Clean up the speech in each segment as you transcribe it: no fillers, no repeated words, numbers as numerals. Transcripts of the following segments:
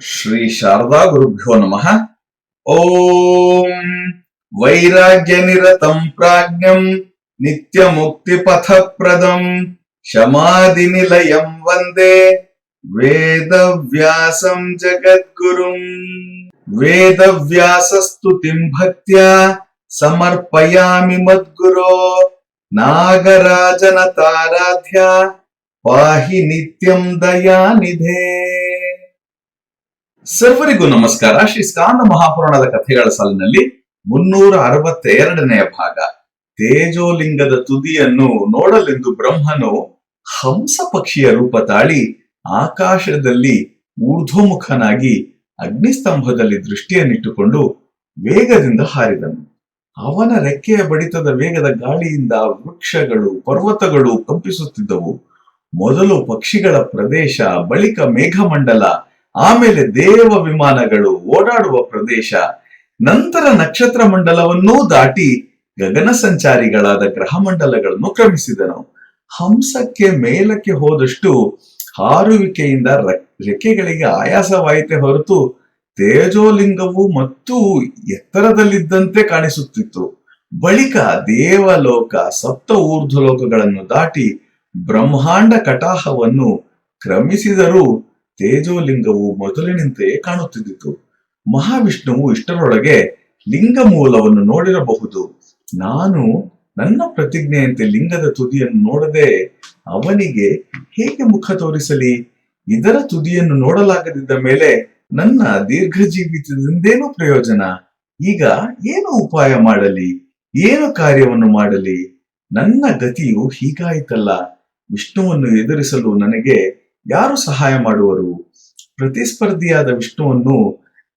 ಶ್ರೀ ಶಾರದಾ ಗುರುಭ್ಯೋ ನಮಃ. ಓಂ ವೈರಾಗ್ಯ ನಿರತಂ ಪ್ರಾಜ್ಞಂ ನಿತ್ಯ ಮುಕ್ತಿ ಪಥಪ್ರದಂ ಶಮಾಧಿ ನಿಲಯಂ ವಂದೇ ವೇದವ್ಯಾಸಂ ಜಗದ್ಗುರುಂ. ವೇದವ್ಯಾಸಸ್ತುತಿಂ ಭಕ್ತ್ಯಾ ಸಮರ್ಪಯಾಮಿ ಮದ್ಗುರೋ ನಾಗರಾಜನ ತಾರಾಧ್ಯ ಪಾಹಿ ನಿತ್ಯಂ ದಯಾನಿಧೇ. ಸರ್ವರಿಗೂ ನಮಸ್ಕಾರ. ಶ್ರೀ ಸ್ಕಾಂದ ಮಹಾಪುರಾಣದ ಕಥೆಗಳ ಸಾಲಿನಲ್ಲಿ 362ನೆಯ ಭಾಗ. ತೇಜೋಲಿಂಗದ ತುದಿಯನ್ನು ನೋಡಲೆಂದು ಬ್ರಹ್ಮನು ಹಂಸ ಪಕ್ಷಿಯ ರೂಪ ತಾಳಿ ಆಕಾಶದಲ್ಲಿ ಊರ್ಧ್ವಮುಖನಾಗಿ ಅಗ್ನಿಸ್ತಂಭದಲ್ಲಿ ದೃಷ್ಟಿಯನ್ನಿಟ್ಟುಕೊಂಡು ವೇಗದಿಂದ ಹಾರಿದನು. ಅವನ ರೆಕ್ಕೆಯ ಬಡಿತದ ವೇಗದ ಗಾಳಿಯಿಂದ ವೃಕ್ಷಗಳು ಪರ್ವತಗಳು ಕಂಪಿಸುತ್ತಿದ್ದವು. ಮೊದಲು ಪಕ್ಷಿಗಳ ಪ್ರದೇಶ, ಬಳಿಕ ಮೇಘಮಂಡಲ, ಆಮೇಲೆ ದೇವ ವಿಮಾನಗಳು ಓಡಾಡುವ ಪ್ರದೇಶ, ನಂತರ ನಕ್ಷತ್ರ ಮಂಡಲವನ್ನೂ ದಾಟಿ ಗಗನ ಸಂಚಾರಿಗಳಾದ ಗ್ರಹ ಮಂಡಲಗಳನ್ನು ಕ್ರಮಿಸಿದನು. ಹಂಸಕ್ಕೆ ಮೇಲಕ್ಕೆ ಹೋದಷ್ಟು ಹಾರುವಿಕೆಯಿಂದ ರೆಕ್ಕೆಗಳಿಗೆ ಆಯಾಸವಾಯಿತೆ ಹೊರತು ತೇಜೋಲಿಂಗವು ಮತ್ತು ಎತ್ತರದಲ್ಲಿದ್ದಂತೆ ಕಾಣಿಸುತ್ತಿತ್ತು. ಬಳಿಕ ದೇವಲೋಕ, ಸಪ್ತ ಊರ್ಧ್ವಲೋಕಗಳನ್ನು ದಾಟಿ ಬ್ರಹ್ಮಾಂಡ ಕಟಾಹವನ್ನು ಕ್ರಮಿಸಿದರೂ ತೇಜೋಲಿಂಗವು ಮೊದಲಿನಂತೆಯೇ ಕಾಣುತ್ತಿದ್ದಿತು. ಮಹಾವಿಷ್ಣುವು ಇಷ್ಟರೊಳಗೆ ಲಿಂಗ ಮೂಲವನ್ನು ನೋಡಿರಬಹುದು. ನಾನು ನನ್ನ ಪ್ರತಿಜ್ಞೆಯಂತೆ ಲಿಂಗದ ತುದಿಯನ್ನು ನೋಡದೆ ಅವನಿಗೆ ಹೇಗೆ ಮುಖ ತೋರಿಸಲಿ? ಇದರ ತುದಿಯನ್ನು ನೋಡಲಾಗದಿದ್ದ ಮೇಲೆ ನನ್ನ ದೀರ್ಘ ಜೀವಿತದಿಂದೇನು ಪ್ರಯೋಜನ? ಈಗ ಏನು ಉಪಾಯ ಮಾಡಲಿ? ಏನು ಕಾರ್ಯವನ್ನು ಮಾಡಲಿ? ನನ್ನ ಗತಿಯು ಹೀಗಾಯಿತಲ್ಲ. ವಿಷ್ಣುವನ್ನು ಎದುರಿಸಲು ನನಗೆ ಯಾರು ಸಹಾಯ ಮಾಡುವರು? ಪ್ರತಿಸ್ಪರ್ಧಿಯಾದ ವಿಷ್ಣುವನ್ನು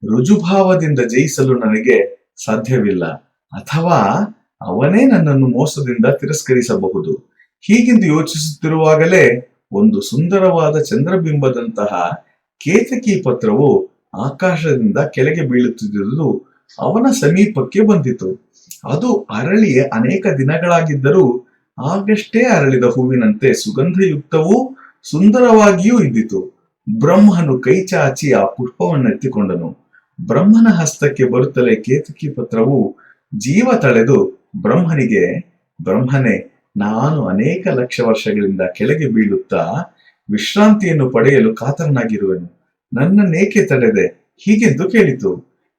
ರುಜುಭಾವದಿಂದ ಜಯಿಸಲು ನನಗೆ ಸಾಧ್ಯವಿಲ್ಲ. ಅಥವಾ ಅವನೇ ನನ್ನನ್ನು ಮೋಸದಿಂದ ತಿರಸ್ಕರಿಸಬಹುದು. ಹೀಗೆಂದು ಯೋಚಿಸುತ್ತಿರುವಾಗಲೇ ಒಂದು ಸುಂದರವಾದ ಚಂದ್ರಬಿಂಬದಂತಹ ಕೇತಕಿ ಪತ್ರವು ಆಕಾಶದಿಂದ ಕೆಳಗೆ ಬೀಳುತ್ತಿದ್ದುದು ಅವನ ಸಮೀಪಕ್ಕೆ ಬಂದಿತು. ಅದು ಅರಳಿ ಅನೇಕ ದಿನಗಳಾಗಿದ್ದರೂ ಆಗಷ್ಟೇ ಅರಳಿದ ಹೂವಿನಂತೆ ಸುಗಂಧಯುಕ್ತವೂ ಸುಂದರವಾಗಿಯೂ ಇದ್ದಿತು. ಬ್ರಹ್ಮನು ಕೈ ಚಾಚಿ ಆ ಪುಷ್ಪವನ್ನು ಎತ್ತಿಕೊಂಡನು. ಬ್ರಹ್ಮನ ಹಸ್ತಕ್ಕೆ ಬರುತ್ತಲೇ ಕೇತಕಿ ಪತ್ರವು ಜೀವ ತಳೆದು ಬ್ರಹ್ಮನಿಗೆ, ಬ್ರಹ್ಮನೇ, ನಾನು ಅನೇಕ ಲಕ್ಷ ವರ್ಷಗಳಿಂದ ಕೆಳಗೆ ಬೀಳುತ್ತಾ ವಿಶ್ರಾಂತಿಯನ್ನು ಪಡೆಯಲು ಕಾತರನಾಗಿರುವೆನು. ನನ್ನನ್ನೇಕೆ ತಡೆದೆ? ಹೀಗೆಂದು ಕೇಳಿತು.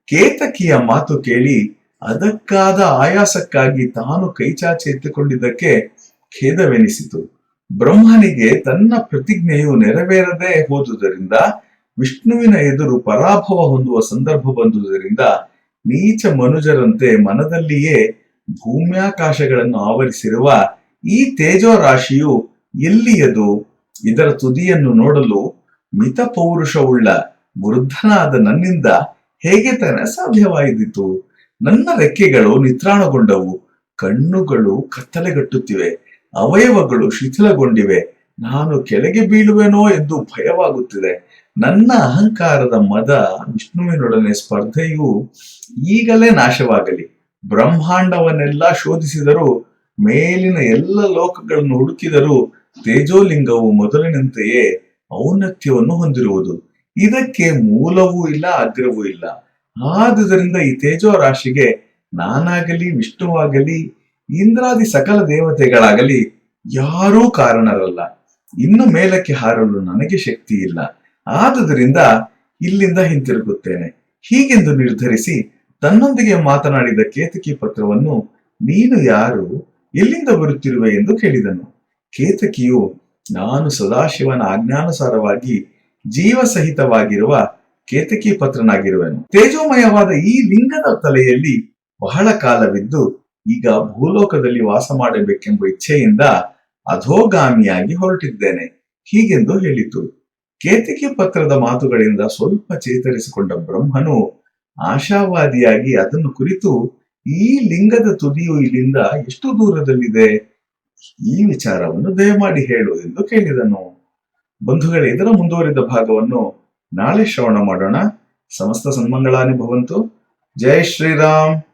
ಕೇತಕಿಯ ಮಾತು ಕೇಳಿ ಅದಕ್ಕಾದ ಆಯಾಸಕ್ಕಾಗಿ ತಾನು ಕೈಚಾಚಿ ಎತ್ತಿಕೊಂಡಿದ್ದಕ್ಕೆ ಖೇದವೆನಿಸಿತು. ಬ್ರಹ್ಮನಿಗೆ ತನ್ನ ಪ್ರತಿಜ್ಞೆಯು ನೆರವೇರದೆ ಹೋದುದರಿಂದ, ವಿಷ್ಣುವಿನ ಎದುರು ಪರಾಭವ ಹೊಂದುವ ಸಂದರ್ಭ ಬಂದುದರಿಂದ ನೀಚ ಮನುಜರಂತೆ ಮನದಲ್ಲಿಯೇ ಭೂಮ್ಯಾಕಾಶಗಳನ್ನು ಆವರಿಸಿರುವ ಈ ತೇಜೋ ರಾಶಿಯು ಎಲ್ಲಿಯದು? ಇದರ ತುದಿಯನ್ನು ನೋಡಲು ಮಿತ ಪೌರುಷವುಳ್ಳ ವೃದ್ಧನಾದ ನನ್ನಿಂದ ಹೇಗೆ ತಾನೇ ಸಾಧ್ಯವಾಯಿತು? ನನ್ನ ರೆಕ್ಕೆಗಳು ನಿತ್ರಾಣಗೊಂಡವು, ಕಣ್ಣುಗಳು ಕತ್ತಲೆಗಟ್ಟುತ್ತಿವೆ, ಅವಯವಗಳು ಶಿಥಿಲಗೊಂಡಿವೆ. ನಾನು ಕೆಳಗೆ ಬೀಳುವೆನೋ ಎಂದು ಭಯವಾಗುತ್ತಿದೆ. ನನ್ನ ಅಹಂಕಾರದ ಮದ ವಿಷ್ಣುವಿನೊಡನೆ ಸ್ಪರ್ಧೆಯು ಈಗಲೇ ನಾಶವಾಗಲಿ. ಬ್ರಹ್ಮಾಂಡವನ್ನೆಲ್ಲ ಶೋಧಿಸಿದರೂ, ಮೇಲಿನ ಎಲ್ಲ ಲೋಕಗಳನ್ನು ಹುಡುಕಿದರೂ ತೇಜೋಲಿಂಗವು ಮೊದಲಿನಂತೆಯೇ ಔನ್ನತ್ಯವನ್ನು ಹೊಂದಿರುವುದು. ಇದಕ್ಕೆ ಮೂಲವೂ ಇಲ್ಲ, ಅಗ್ರವೂ ಇಲ್ಲ. ಆದುದರಿಂದ ಈ ತೇಜೋ ರಾಶಿಗೆ ನಾನಾಗಲಿ, ವಿಷ್ಣುವಾಗಲಿ, ಇಂದ್ರಾದಿ ಸಕಲ ದೇವತೆಗಳಾಗಲಿ ಯಾರೂ ಕಾರಣರಲ್ಲ. ಇನ್ನು ಮೇಲಕ್ಕೆ ಹಾರಲು ನನಗೆ ಶಕ್ತಿ ಇಲ್ಲ. ಆದುದರಿಂದ ಇಲ್ಲಿಂದ ಹಿಂತಿರುಗುತ್ತೇನೆ. ಹೀಗೆಂದು ನಿರ್ಧರಿಸಿ ತನ್ನೊಂದಿಗೆ ಮಾತನಾಡಿದ ಕೇತಕಿ ಪತ್ರವನ್ನು, ನೀನು ಯಾರು, ಎಲ್ಲಿಂದ ಬರುತ್ತಿರುವೆ ಎಂದು ಕೇಳಿದನು. ಕೇತಕಿಯು, ನಾನು ಸದಾಶಿವನ ಆಜ್ಞಾನುಸಾರವಾಗಿ ಜೀವಸಹಿತವಾಗಿರುವ ಕೇತಕಿ ಪತ್ರನಾಗಿರುವೆನು. ತೇಜೋಮಯವಾದ ಈ ಲಿಂಗದ ತಲೆಯಲ್ಲಿ ಬಹಳ ಕಾಲವಿದ್ದು ಈಗ ಭೂಲೋಕದಲ್ಲಿ ವಾಸ ಮಾಡಬೇಕೆಂಬ ಇಚ್ಛೆಯಿಂದ ಅಧೋಗಾಮಿಯಾಗಿ ಹೊರಟಿದ್ದೇನೆ. ಹೀಗೆಂದು ಹೇಳಿತು. ಕೇತಕಿ ಪತ್ರದ ಮಾತುಗಳಿಂದ ಸ್ವಲ್ಪ ಚೇತರಿಸಿಕೊಂಡ ಬ್ರಹ್ಮನು ಆಶಾವಾದಿಯಾಗಿ ಅದನ್ನು ಕುರಿತು, ಈ ಲಿಂಗದ ತುದಿಯು ಇಲ್ಲಿಂದ ಎಷ್ಟು ದೂರದಲ್ಲಿದೆ? ಈ ವಿಚಾರವನ್ನು ದಯಮಾಡಿ ಹೇಳು ಎಂದು ಕೇಳಿದನು. ಬಂಧುಗಳೇ, ಇದರ ಮುಂದುವರಿದ ಭಾಗವನ್ನು ನಾಳೆ ಶ್ರವಣ ಮಾಡೋಣ. ಸಮಸ್ತ ಸನ್ಮಂಗಳಾನಿ ಭವಂತು. ಜೈ ಶ್ರೀರಾಮ್.